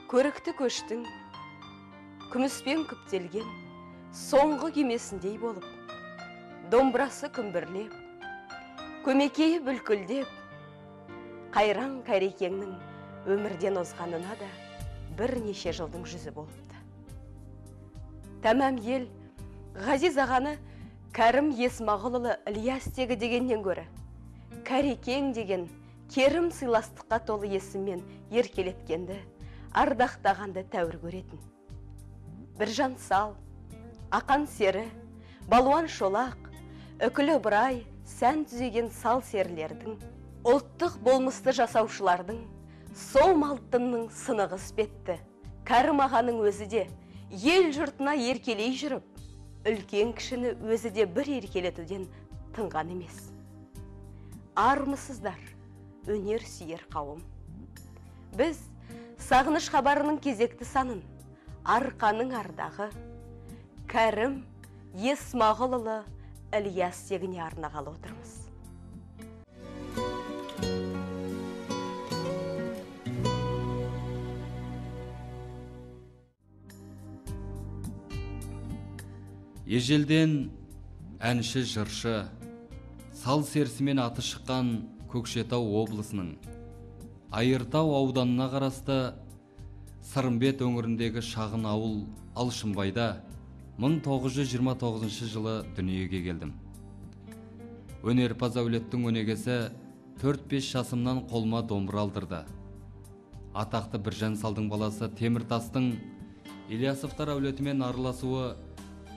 Көрікті көштің, күміспен күптелген, соңғы кемесіндей болып, домбырасы күмбірлеп, көмекейі бүлкілдеп, қайран Қарекеңнің өмірден озғанына да бірнеше жылдың жүзі болыпты. Тәмам ел Ғазиз ағаны Кәрім Есмағұлұлы Ілиястегі дегеннен көрі, Қарекең деген керім сыйластыққа толы есіммен еркелеткенді, ардақтағанды тәуір көретін. Біржан Сал, Ақан Сері, Балуан Шолақ, Үкілі Ыбырай, сән түзеген сал серілердің, ұлттық болмысты жасаушылардың, сом алтынның сынығы іспетті. Кәрім ағаның өзі де ел жұртына еркелей жүріп, үлкен кішіні өзі де бір еркелетуден тынған емес. Армысыздар, өнер сүйер қауым. Біз Сағыныш хабарының кезекті санын, Арқаның ардағы, Кәрім Есмағұлұлы Ілиястегіне арнағалы отырмыз. Ежелден әнші жыршы, сал серісімен аты шыққан Көкшетау облысының Айыртау ауданына қарасты Сырымбет өңіріндегі шағын ауыл Алшынбайда 1929 жылы дүниеге келдім. Өнерпаз әулеттің өнегесі 4-5 жасымнан қолыма домбыра алдырды. Атақты Біржан Салдың баласы Теміртастың Ильясовтар әулетімен араласуы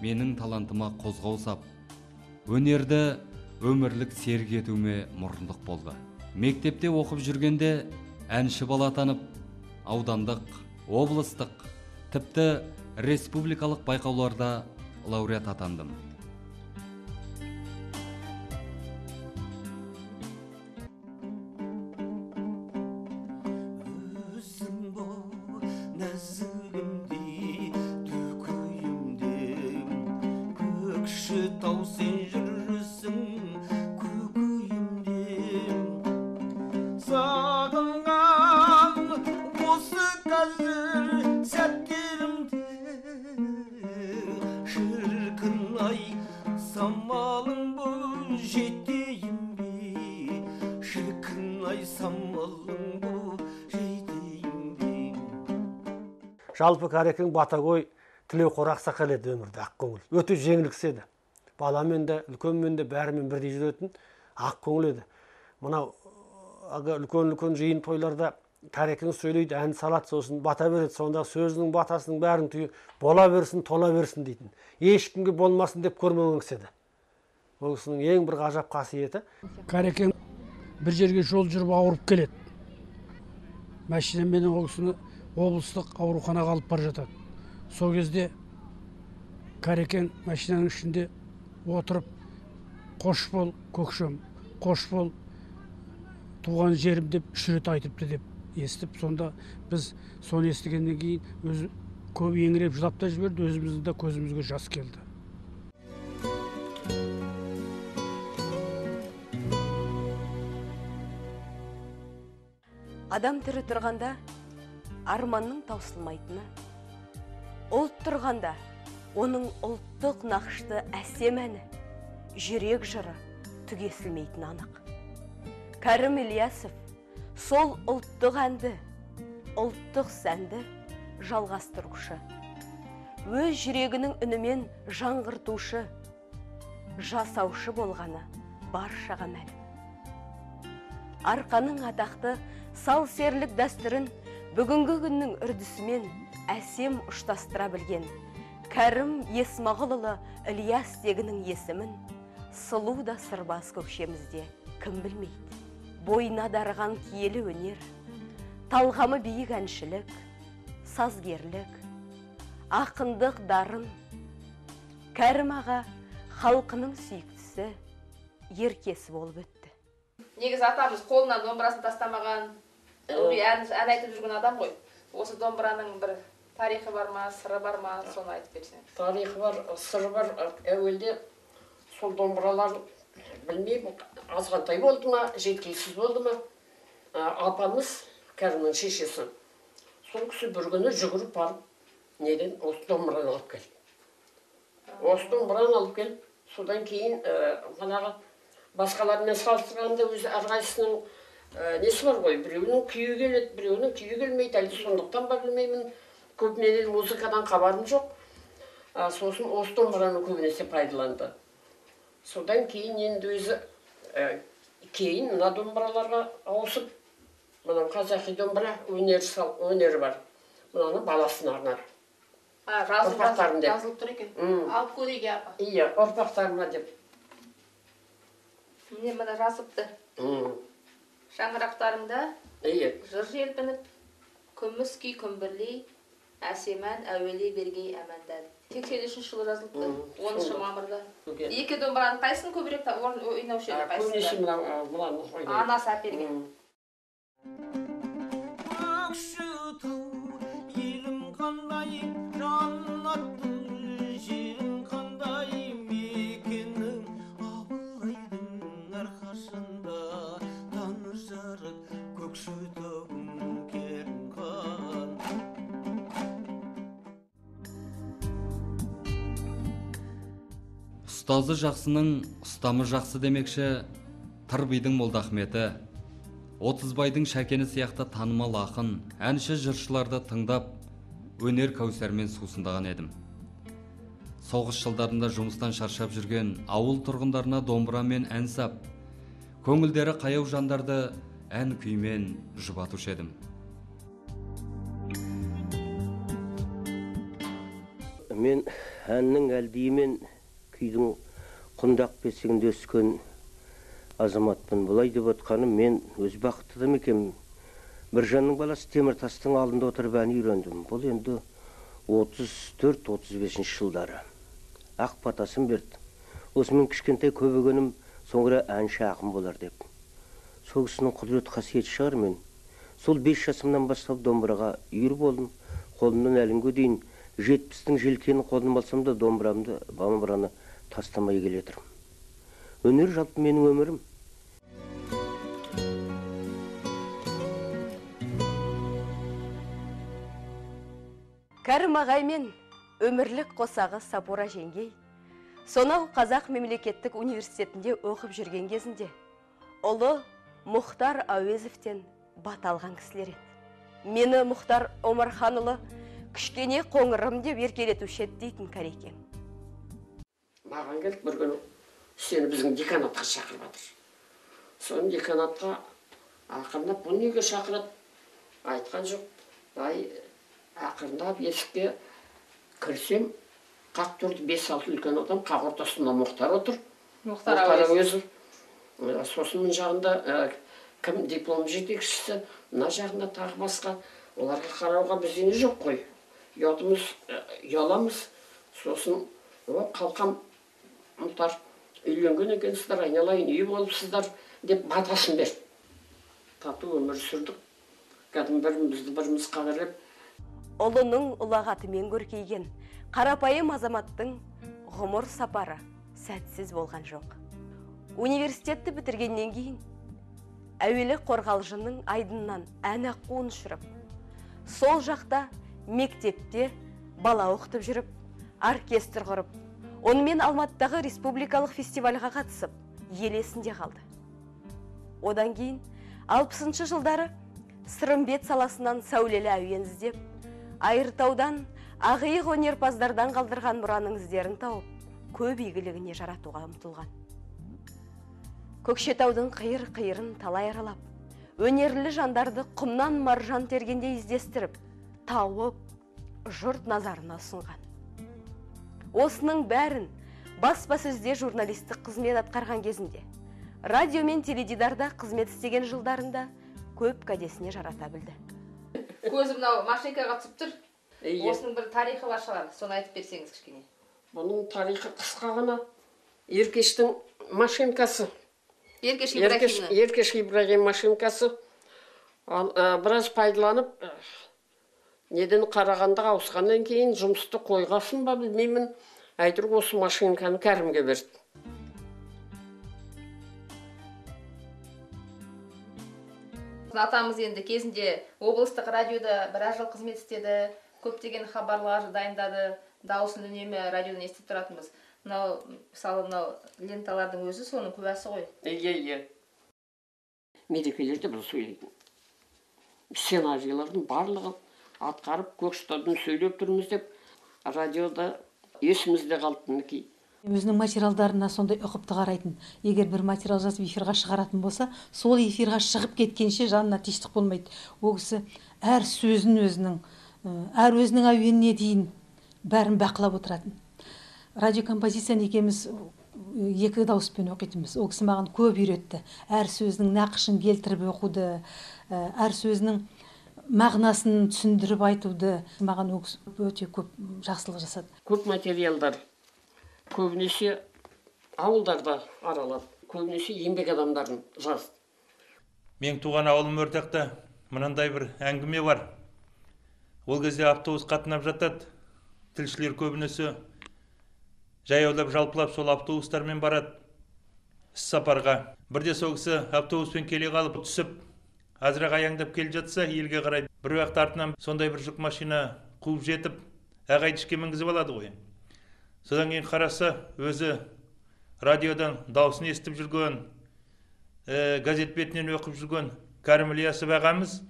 менің талантыма қозғау сап, өнерді өмірлік серік етуіме мұрындық болды. Мектепте оқып жүргенде әнші бала танып, аудандық, облыстық, тіпті республикалық байқауларда лауреат атандым. Жалпы Қарекең Батагой Тілеуқор ақсақал еді өмірде, ақ көңіл. Өте жеңіл кісі еді. Баламен де, үлкенмен де бәрімен бірдей жүретін ақ көңіл еді. Мынау үлкен жиын тойларда Қарекең сөйлейді, ән салады, сосын бата береді. Сонда сөзінің батасының бәрін түйі бола берсін, тола берсін дейтін. Ешкімге болмасын деп көрмеген кісі еді. Ол кісінің ең бір ғажап қасиеті. Қарекең бір жерге жол жүріп ауырып келеді. Машинамен ол кісіні облыстық ауруханаға алып бара жатады. Сол кезде Қарекең машинаның ішінде отырып, қош бол, көкшем, қош бол, туған жерім деп 3 рет айтыпты деп естіп, сонда біз соны естігеннен кейін өзі көп еңіреп жылап та жіберді, өзіміздің де көзімізге жас келді. Адам тірі тұрғанда арманның таусылмайтыны, ұлт тұрғанда оның ұлттық нақышты әсем әні, жүрек жыры түгесілмейтін анық. Кәрім Ілиясов сол ұлттық әнді, ұлттық сәнді жалғастырушы, өз жүрегінің үнімен жаңғыртушы, жасаушы болғаны баршаға мәлім. Арқаның атақты сал серлік дәстүрін бүгінгі күннің үрдісімен әсем ұштастыра білген Кәрім Есмағұлұлы Ілиястегінің есімін сұлу да сырбаз көкшемізде кім білмейді. Бойына дарыған киелі өнер, талғамы биік әншілік, сазгерлік, ақындық дарын. Кәрім аға халқының сүйіктісі, еркесі болып өтті. Негізі атамыз қолынан домбырасын тастамаған, ән айтып жүрген адам ғой. Осы домбыраның бір тарихы бар ма, сыры бар ма, соны айтып берсең. Тарихы бар, сыры бар. Әуелде сол домбыралар білмеймін, азғантай болды ма, жеткіліксіз болды ма. Апамыз Кәрімнің шешесі. Сол кісі бір күні жүгіріп барып, неден осы домбыраны алып келді. Осы домбыраны алып келіп, содан кейін манағы басқалармен салыстырғанда өзі әрқайсысының несі бар ғой, біреуінің күйі келеді, біреуінің күйі келмейді, әлде сондықтан ба білмеймін, көбінен музыкадан хабарым жоқ. Сосын осы домбыраны көбінесе пайдаланды. Содан кейін енді өзі кейін мына домбыраларға ауысып, мына қазақи домбыра өнері бар. Мынаны баласына арнады. Жазылып тұр екен. Алып көрейік апа. Иә, ұрпақтарына деп. Міне мына жазыпты. Шаңырақтарымда жыр желпініп, күміс күй күмбірлей, әсемән әуелей бергей әмәндәді. 83 жылы жазылыпты, 10 мамырда. Екі домбыраның қайсысын көбірек ойнаушы еді қайсында? Көбінесе мынаны ойнайды. Анасы әперген. Ұстазы жақсының ұстамы жақсы демекші Тырбидың Молдахметі, Отызбайдың Шәкені сияқты танымал ақын, әнші жыршыларды тыңдап, өнер кәусәрмен сусындаған едім. Соғыс жылдарында жұмыстан шаршап жүрген ауыл тұрғындарына домбырамен ән сап, көңілдері қаяу жандарды ән күймен жұбатушы едім. Мен әннің әлдейімен күйдің құндақ бесігінде өскен азаматпын. Бұлай деп отқаным, мен өз бақытты да мекенмін. Біржанның баласы Теміртастың алдында отырып ән үйрендім. Бұл енді 34-35 жылдары. Ақ батасын берді. Осымен кішкентай көбегенім соңыра әнші ақын болар деп. Сол кісінің құдірет қасиеті шығар мен. Сол 5 жасымнан бастап домбыраға үйір болдым. Қолымнан әлінге дейін 70-тің желкенін қолым алсам да домбыраны тастамай келетірім. Өнер жалпы менің өмірім. Кәрім ағаймен өмірлік қосағы Сапура жеңгей, сонау Қазақ мемлекеттік университетінде оқып жүрген кезінде, ұлы Мұхтар Әуезовтен бат алған кісілер еді. Мені Мұхтар Омарханұлы кішкене қоңырым деп еркелетуші еді дейтін Кәрекең. Маған келіп бір күні сені біздің деканатқа шақырып жатыр. Соны деканатқа ақырындап бұл неге шақырады? Айтқан жоқ. Ақырындап есікке кірсем, қақ тұрды 5-6 үлкен адам, қақ ортасында Мұхтар отыр. Мұхтар Әуезов. Сосын мен жағында кім диплом жетекшісі, мына жағында тағы басқа. Оларға қарауға бізден жоқ қой. Ұяламыз. Сосын қалқам Мұхтар үйленген екенсіздер, айналайын үй болыпсыздар деп батасын берді. Тату өмір сүрдік. Кәдім біріміз қағырып. Ұлының ұлағатымен көркейген қарапайым азаматтың ғұмыр сапары сәтсіз болған жоқ. Университетті бітіргеннен кейін әуелі Қорғалжының айдыннан ән аққуын ұшырып, сол жақта мектепте бала оқытып жүріп, оркестр құрып, онымен Алматыдағы республикалық фестивальға қатысып, ел есінде қалды. Одан кейін 60-шы жылдары Сырымбет саласынан сәулелі әуен іздеп, Айыртаудан ағиық өнерпаздардан қалдырған мұраның іздерін тауып, көп игілігіне жаратуға ұмтылған. Көкшетаудың қиыр-қиырын талай аралап, өнерлі жандарды құмнан маржан тергенде іздестіріп, тауып, жұрт назарына ұсынған. Осының бәрін баспасөзде журналистік қызмет атқарған кезінде, радио мен теледидарда қызмет істеген жылдарында көп кәдесіне жарата білді. Көзі мынау машинкаға түсіп тұр. Осының бір тарихы бар шығар, соны айтып берсеңіз кішкене. Бұның тарихы қысқа ғана. Еркештің машинкасы. Еркеш Ибрагим машинкасы. Біраз пайдаланып, неден қарағандаға ауысқаннан кейін жұмысты қойғасын ба білмеймін. Әйтір осы машинканы Кәрімге берді. Атамыз енді кезінде облыстық радиода біраз жыл қызмет істеді, көптеген хабарлар дайындады, дауысын үнемі радиодан естіп тұратынбыз. Мынау мысалы мынау ленталардың өзі соның куәсі ғой. Иә. Мерекелерде бір сөйлейтін. Сценарийлардың барлығын атқарып, көкшетаудан сөйлеп тұрмыз деп, радиода есімізде қалды мінекей. Өзінің материалдарына сондай ұқыпты қарайтын. Егер бір материал жазып эфирға шығаратын болса, сол эфирға шығып кеткенше жанына тиштік болмайды. Ол кісі әр сөзін әр өзінің әуеніне дейін бәрін бақылап отыратын. Радиокомпозицияны екеуміз екі дауыспен оқитынбыз. Ол кісі маған көп үйретті. Әр сөзінің нақышын келтіріп оқуды, әр сөзінің мағынасын түсіндіріп айтуды маған ол кісі өте көп жақсылық жасады. Көп материалдар көбінесе ауылдарда аралап, көбінесе еңбек адамдарын жазды. Мен туған ауылым Өртақта мынандай бір әңгіме бар. Ол кезде автобус қатынап жатады. Тілшілер көбінесе жаяулап жалпылап сол автобустармен барады іс-сапарға. Бірде сол кісі автобуспен келе қалып түсіп, азырақ аяңдап келе жатса, елге қарайды. Бір уақыт артынан сондай бір жүк машина қуып жетіп, ағайды ішке мінгізіп алады ғой. Содан кейін қараса, өзі радиодан дауысын естіп жүрген, газет бетінен оқып жүрген Кәрім Ілиясов ағамыз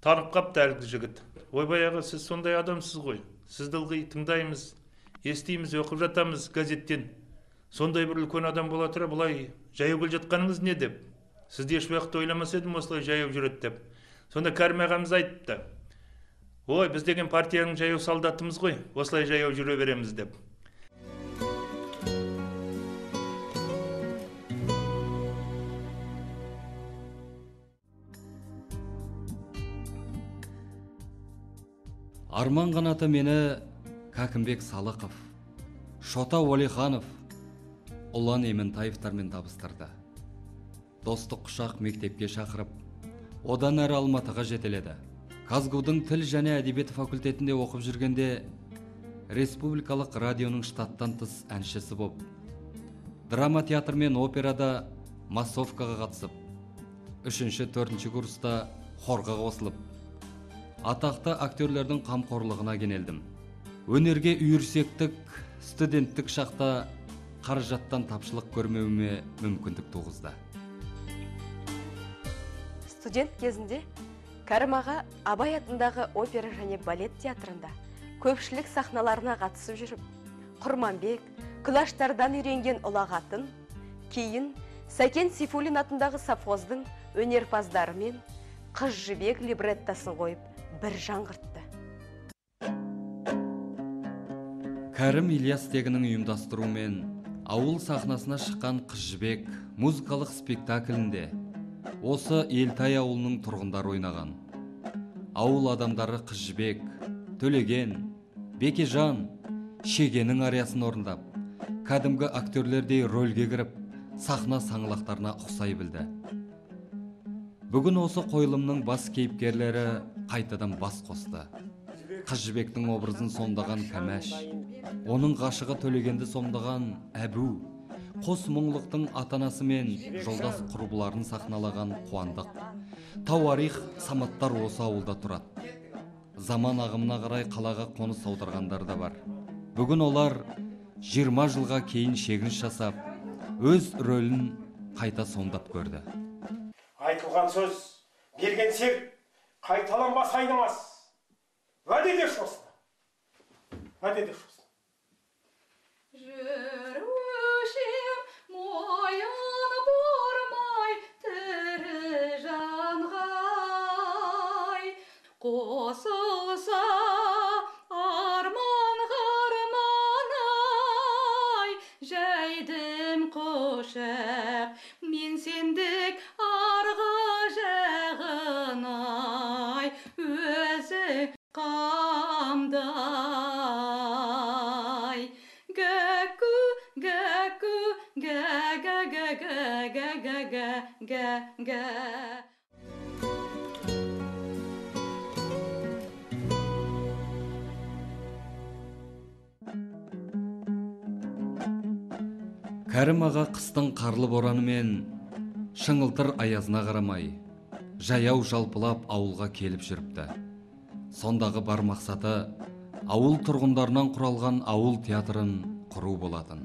танып қапты әлгі жігіт. Ойбай аға, сіз сондай адамсыз ғой. Сізді ылғи тыңдаймыз, естиміз, оқып жатамыз газеттен. Сондай бір үлкен адам бола тұра, бұлай жаяу келе жатқаныңыз не деп? Сізді еш уақыт ойламас едім осылай жаяу жүреді деп. Сонда Кәрім ағамыз айтты: ой, біз деген партияның жаяу солдатымыз ғой, осылай жаяу жүре береміз деп. Арман қанаты мені Кәкімбек Салықов, Шота Уәлиханов, Ұлан Ементаевтармен табыстырды. Достық құшақ мектепке шақырып, одан әрі Алматыға жетеледі. Казгудың тіл және әдебиет факультетінде оқып жүргенде республикалық радионың штаттан тыс әншісі боп, драма театр мен операда массовкаға қатысып, 3-4 курста хорға қосылып, атақты актерлердің қамқорлығына кенелдім. Өнерге үйірсектік, студенттік шақта қаражаттан тапшылық көрмеуіме мүмкіндік туғызды. Студент кезінде Кәрім аға Абай атындағы опера және балет театрында көпшілік сахналарына қатысып жүріп, Құрманбек, Күлаштардан үйренген ұлағатын, кейін Сәкен Сейфуллин атындағы совхоздың өнерпаздарымен Қыз жібек либреттасын қойып, бір жаңғыртты. Кәрім Ильяс тегінің ұйымдастыруымен ауыл сахнасына шыққан Қыз жібек музыкалық спектаклінде осы Елтай ауылының тұрғындары ойнаған. Ауыл адамдары Қыз жібек, Төлеген, Бекежан, Шегенің ариясын орындап, кәдімгі актерлердей рөлге кіріп, сахна саңлақтарына ұқсай білді. Бүгін осы қойылымның бас кейіпкерлері қайтадан бас қосты. Қыз жібектің образын сомдаған Кәмәш, оның ғашығы Төлегенді сомдаған Әбу, қос мұңлықтың атанасы мен жолдас құрбыларын сахналаған Қуандық. Тауарих Саматтар осы ауылда тұрады. Заман ағымына қарай қалаға қоныс аударғандар да бар. Бүгін олар 20 жылға кейін шегініс жасап, өз рөлін қайта сомдап көрді. Айтылған сөз, берген серт, қайталанбас айнымас. Уәде де шосын. Уәде де шосын. Жүрушім мойын бұрмай, тірі жанғай. Қосылса арман ғарманай, жайдым қошақ, мен сендік арғы жағынай, өзі қамдай. Гәку, гәку, гә-гә-гә-гә-гә-гә-гә-гә. Кәрім аға қыстың қарлы бораны мен шыңылтыр аязына қарамай, жаяу жалпылап ауылға келіп жүріпті. Сондағы бар мақсаты ауыл тұрғындарынан құралған ауыл театрын құру болатын.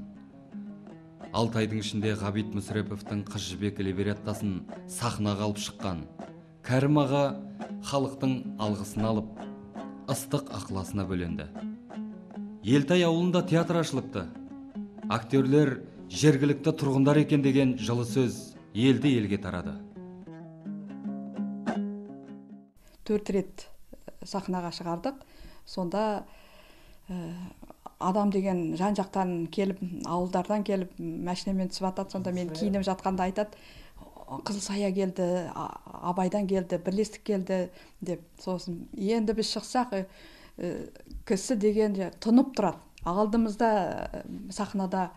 Алтайдың ішінде Ғабит Мүсіреповтің Қыз жібек либреттосын сахнаға алып шыққан Кәрім аға халықтың алғысын алып, ыстық ықыласына бөленді. Елтай ауылында театр ашылыпты. Актерлер жергілікті тұрғындар екен деген жылы сөз елді елге тарады. 4 рет сахнаға шығардық. Сонда адам деген жан-жақтан келіп, ауылдардан келіп, машинамен түсіп атады. Сонда мен киініп жатқанда айтады, Қызылсая келді, Абайдан келді, Бірлестік келді деп. Сосын енді біз шықсақ, кісі деген тұнып тұрады. Алдымызда сахнада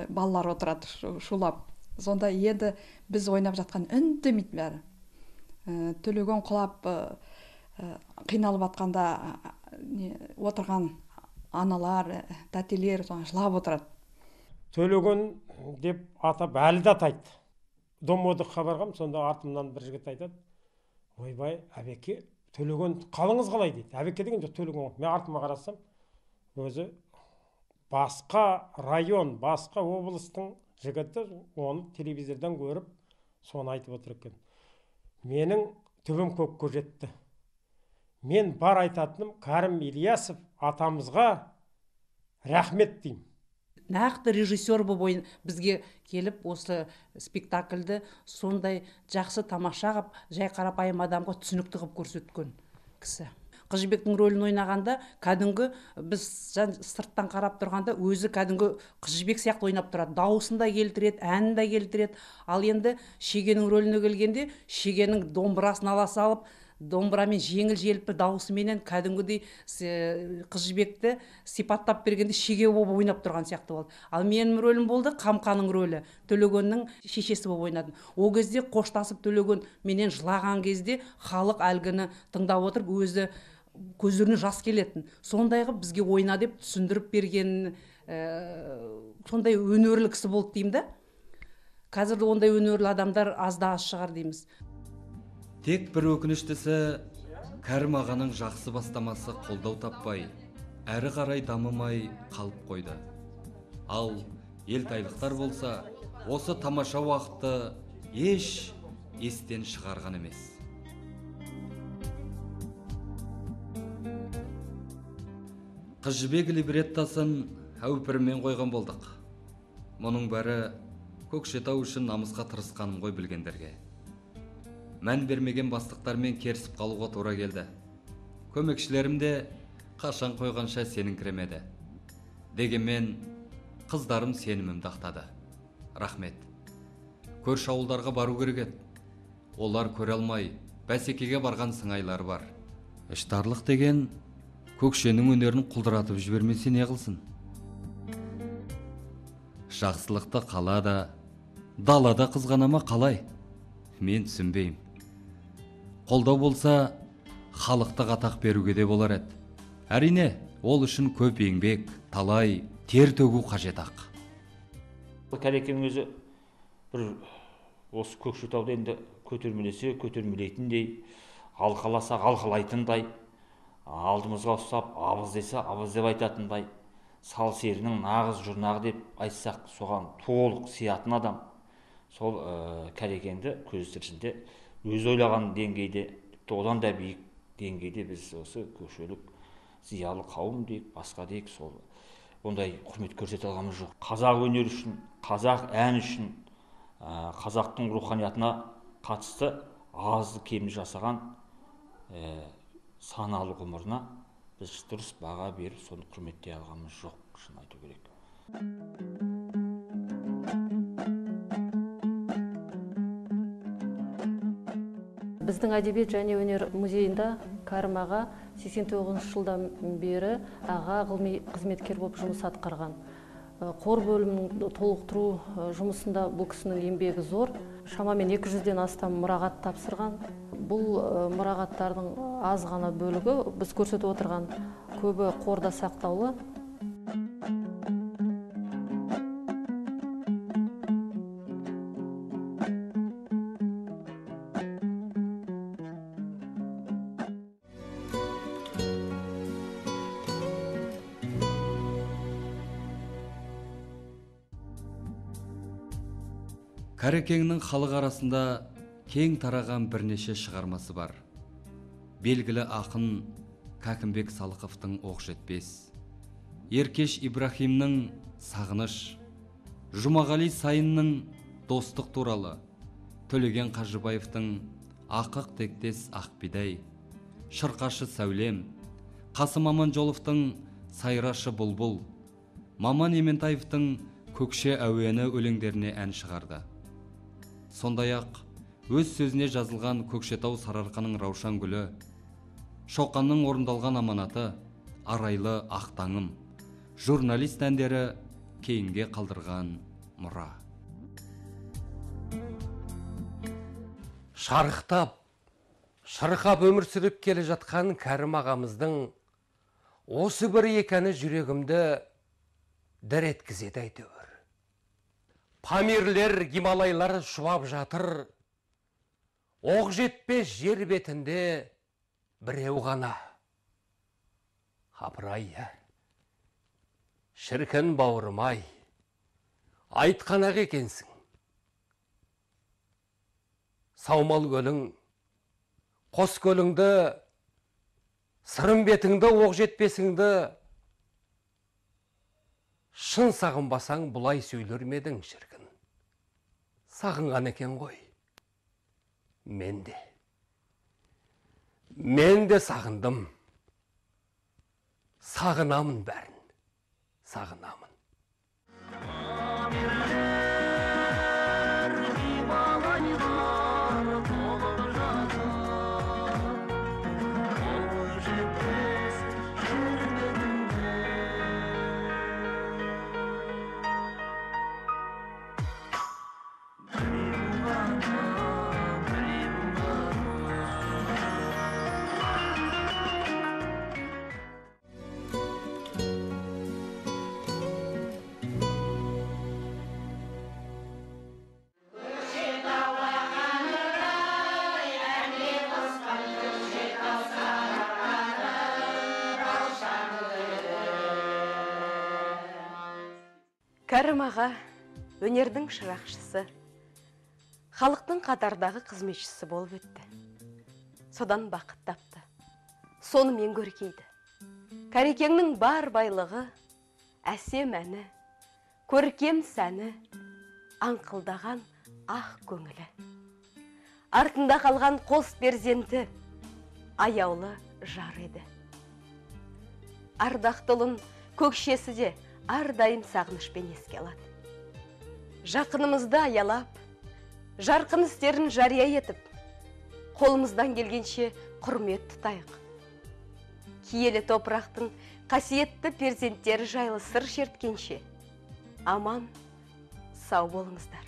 балалар отырады шулап. Сонда енді біз ойнап жатқан үндемейді бәрі. Төлеген құлап қиналып атқанда отырған аналар, тәтелер жылап отырады. Төлеген деп атап әлі де атайды. Домодыққа барғам, сонда артымнан бір жігіт айтады, ойбай, әбеке, Төлеген қалыңыз қалай дейді. Әбеке деген жоқ, Төлеген. Мен артыма қарасам, өзі басқа район, басқа облыстың жігіті, оны телевизордан көріп, соны айтып отыр екен. Менің түбім көкке жетті. Мен бар айтатыным Кәрім Ильясов атамызға рахмет деймін. Нақты режиссер болып бізге келіп осы спектакльді сондай жақсы тамаша қып, жай қарапайым адамға түсінікті қып көрсеткен кісі. Қыз жібектің рөлін ойнағанда, кәдімгі біз сырттан қарап тұрғанда өзі кәдімгі Қыз жібек сияқты ойнап тұрады. Дауысын да келтіреді, әнін де келтіреді. Ал енді Шегенің рөліне келгенде, Шегенің домбырасын ала салып, домбырамен жеңіл желпі дауысыменен кәдімгідей Қыз жібекті сипаттап бергенде Шеге болып ойнап тұрған сияқты болды. Ал менің рөлім болды Қамқаның рөлі, Төлегеннің шешесі болып ойнадым. О кезде қоштасып Төлеген менен жылаған кезде халық әлгіні тыңдап отырып өзі көздеріне жас келетін. Сондай қылып бізге ойна деп түсіндіріп берген сондай өнерлі кісі болды деймін да. Қазірде ондай өнерлі адамдар аз да аз шығар дейміз. Тек бір өкініштісі, Кәрім ағаның жақсы бастамасы қолдау таппай, әрі қарай дамымай қалып қойды. Ал елтайлықтар болса, осы тамаша уақытты еш естен шығарған емес. Қыз жібек либреттосын әупіріммен қойған болдық. Мұның бәрі Көкшетау үшін намысқа тырысқаным ғой білгендерге. Мән бермеген бастықтармен керісіп қалуға тура келді. Көмекшілерім де қашан қойғанша сеніңкіремеді. Дегенмен қыздарым сенімімді ақтады. Рахмет. Көрші ауылдарға бару керек еді. Олар көре алмай, бәсекеге барған сыңайлары бар. Іштарлық деген көкшенің өнерін құлдыратып жібермесе не қылсын? Жақсылықты қалада, далада қызғанама қалай? Мен түсінбеймін. Қолдау болса, халықты атақ беруге де болар еді. Әрине, ол үшін көп еңбек, талай, тер төгу қажет ақ. Кәрекең өзі бір осы Көкшетауда енді көтермелесе, көтермелейтіндей, алқаласа, алқалайтындай, алдымызға ұстап, абыз десе, абыз деп айтатындай, сал серінің нағыз жұрнағы деп айтсақ, соған толық сиятын адам. Сол Кәрекеңді көз тіршінде өз ойлаған деңгейде, одан да биік деңгейде біз осы көкшелік зиялы қауым дейік, басқа дейік, сол ондай құрмет көрсете алғанымыз жоқ. Қазақ өнері үшін, қазақ ән үшін, қазақтың руханиятына қатысты азды кемді жасаған саналы ғұмырына біз дұрыс баға беріп, соны құрметтей алғанымыз жоқ, шын айту керек. Біздің әдебиет және өнер музейінде Кәрім аға 89 жылдан бері аға ғылыми қызметкер болып жұмыс атқарған. Қор бөлімінің толықтыру жұмысында бұл кісінің еңбегі зор. Шамамен 200-ден астам мұрағат тапсырған. Бұл мұрағаттардың аз ғана бөлігі біз көрсетіп отырған көбі қорда сақтаулы. Кәрекеңнің халық арасында кең тараған бірнеше шығармасы бар. Белгілі ақын Кәкімбек Салықовтың Оқжетпес, Еркеш Ибрахимнің Сағыныш, Жұмағали Сайынның Достық туралы, Төлеген Қажыбаевтың Ақық тектес Ақбидай, Шырқашы Сәулем, Қасым Аманжоловтың Сайрашы Бұлбұл, Маман Ементаевтың Көкше әуені өлеңдеріне ән шығарды. Сондай-ақ өз сөзіне жазылған Көкшетау Сарыарқаның Раушан гүлі, Шоқанның орындалған аманаты, Арайлы Ақтаңым, журналист әндері кейінге қалдырған мұра. Шарықтап, шырқап өмір сүріп келе жатқан Кәрім ағамыздың осы бір екені жүрегімді дір еткізеді әйтеуір. Памирлер, Гималайлар шуап жатыр, Оқжетпес жер бетінде біреу ғана. Апырай, шіркін бауырым-ай, айтқан ақ екенсің. Саумал көлің, қос көліңді, сырым бетіңді, Оқжетпесіңді шын сағынбасаң бұлай сөйлер медің шіркін. Сағынған екен ғой. Мен де сағындым. Сағынамын бәрін, сағынамын. Кәрім аға өнердің шырақшысы, халықтың қатардағы қызметшісі болып өтті. Содан бақыт тапты, сонымен көркейді. Кәрекеңнің бар байлығы, әсем әні, көркем сәні, аңқылдаған ақ көңілі. Артында қалған қос перзенті, аяулы жар еді. Ардақтылын көкшесі де ардайым сағынышпен еске алады. Жақынымызды аялап, жарқын істерін жария етіп, қолымыздан келгенше құрмет тұтайық. Киелі топырақтың қасиетті перзенттері жайлы сыр шерткенше, аман, сау болыңыздар.